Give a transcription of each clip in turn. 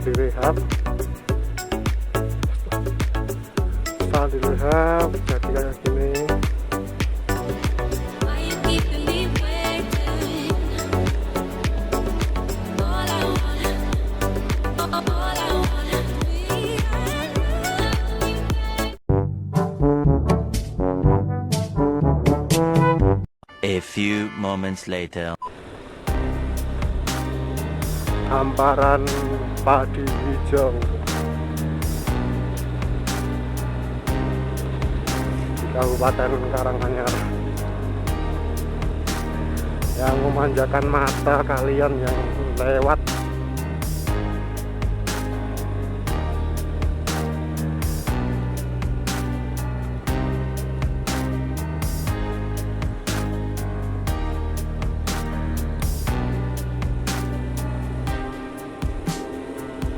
direhab, setelah direhab jadi kayak gini. A few moments later. Hamparan padi hijau di Kabupaten Karanganyar yang memanjakan mata kalian yang lewat.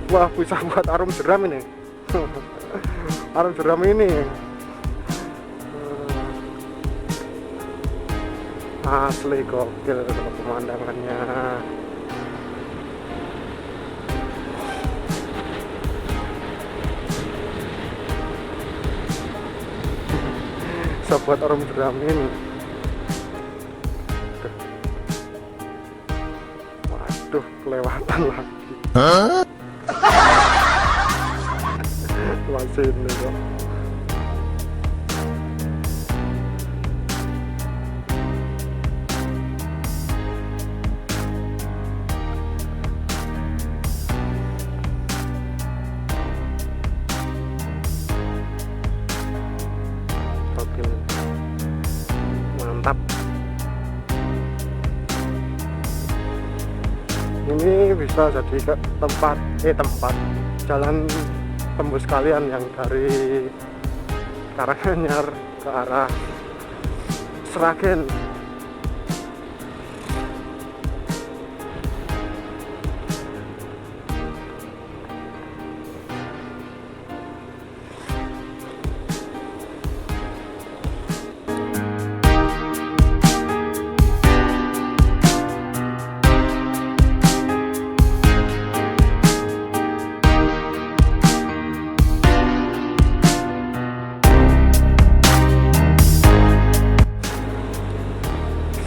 Wah, bisa buat arum jeram ini. Arum jeram ini asli gokil pemandangannya. Bisa buat arum jeram ini. Waduh, kelewatan lagi. Masih ini kok. Oke, mantap. Ini bisa jadi tempat jalan tembus kalian yang dari Karanganyar ke arah Sragen.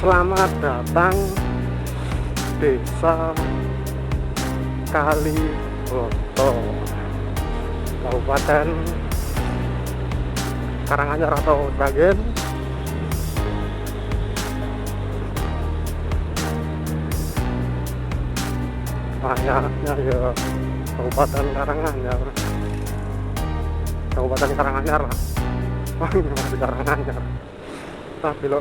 Selamat datang Desa Kaliboto, Kabupaten Karanganyar atau Sragen. Banyaknya ya Kabupaten Karanganyar. Kabupaten Karanganyar lah. Masih Karanganyar. Tapi lo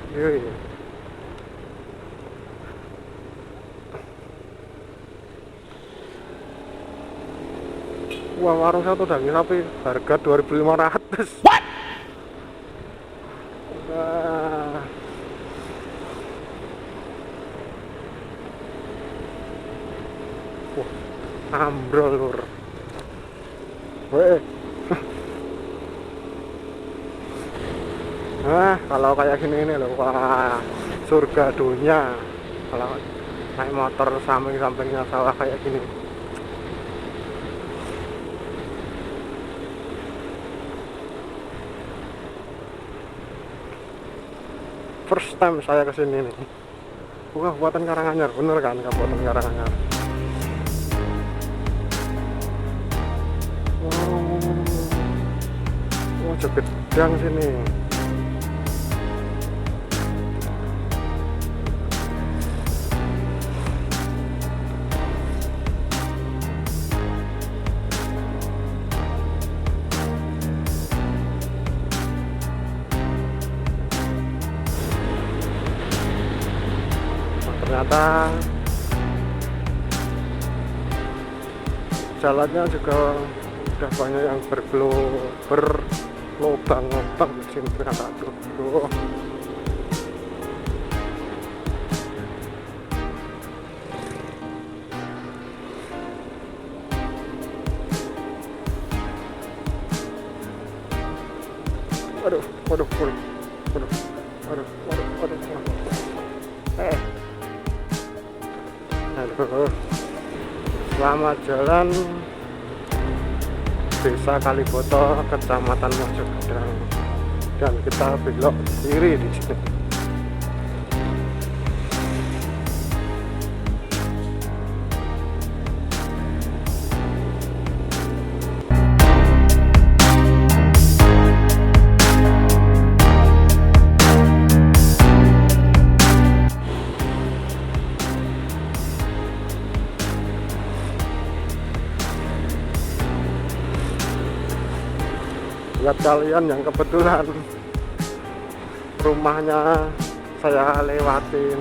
wah, warung satu daging sapi harga 2.500. What? Wah. Ambrol lur. Weh. Nah, kalau kayak gini ini loh, wah, surga dunia. Kalau naik motor samping-sampingnya sawah kayak gini. First time saya kesini nih. Wah, Kabupaten Karanganyar, bener kan Kabupaten Karanganyar. Oh, Jedang sini. Ternyata jalannya juga udah banyak yang berlubang-lubang di sini ternyata tuh. Waduh. Halo. Selamat jalan Desa Kaliboto, Kecamatan Mojogedang, dan kita belok kiri di sini. Buat kalian yang kebetulan rumahnya saya lewatin,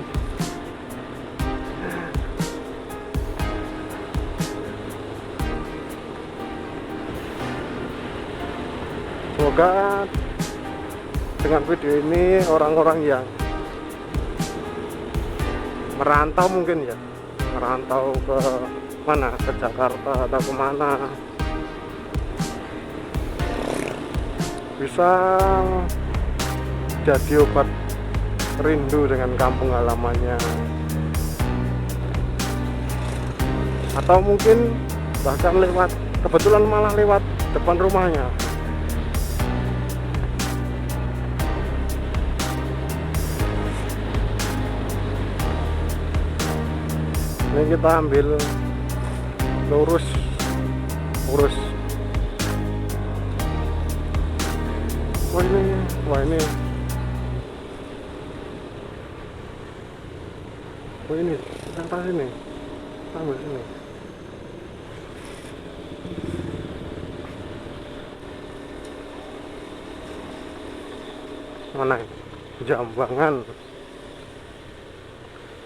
semoga dengan video ini orang-orang yang merantau, mungkin ya merantau ke mana, ke Jakarta atau kemana, bisa jadi obat rindu dengan kampung halamannya, atau mungkin bahkan lewat, kebetulan malah lewat depan rumahnya. Ini kita ambil lurus. Wah ini kita atas sini, ambil sini. Mana ini? Jambangan.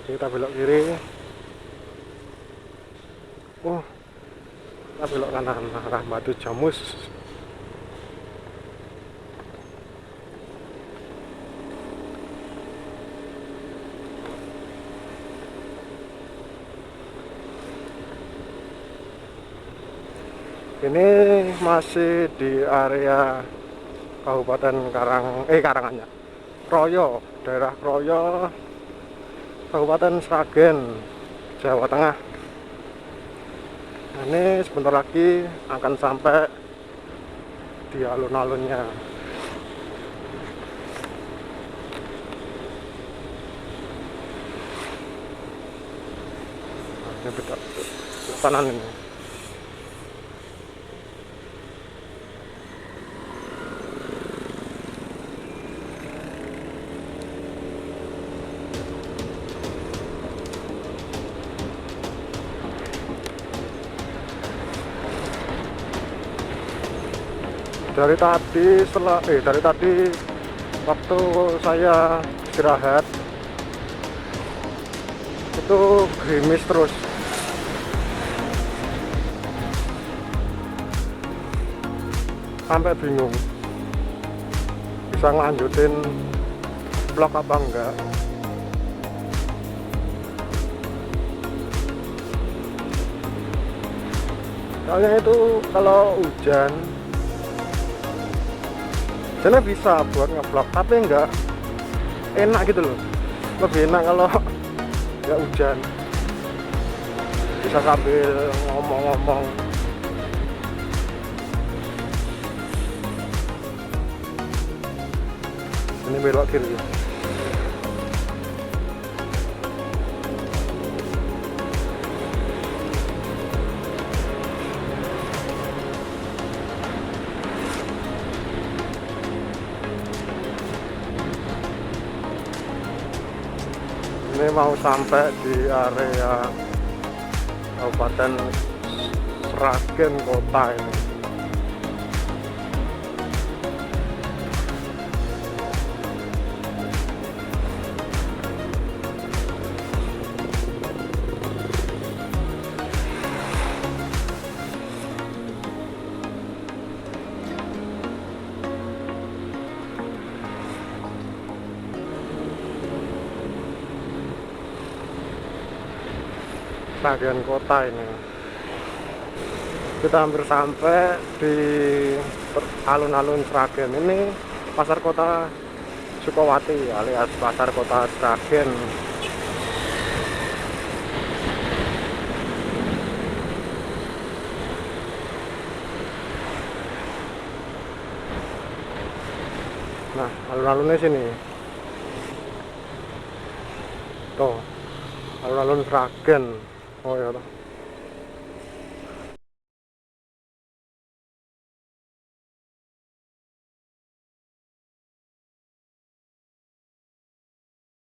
Kita belok kiri. Oh, kita belok kanan arah Batu Jamus. Ini masih di area Kabupaten Karanganyar, Kroyo, daerah Kroyo, Kabupaten Sragen, Jawa Tengah. Ini sebentar lagi akan sampai di alun-alunnya. Ini beda kanan ini. Dari tadi waktu saya istirahat itu gerimis terus. Sampai bingung bisa ngelanjutin vlog apa enggak. Soalnya itu kalau hujan jadi bisa buat nge-vlog, tapi enggak enak gitu loh. Lebih enak kalau nggak hujan, bisa sambil ngomong-ngomong. Ini belok kiri. Ini mau sampai di area Kabupaten Sragen kota ini. Bagian kota ini, kita hampir sampai di alun-alun Sragen. Ini pasar kota Sukowati alias pasar kota Sragen. Nah, alun-alunnya sini. Tuh, alun-alun Sragen. Oh ya toh.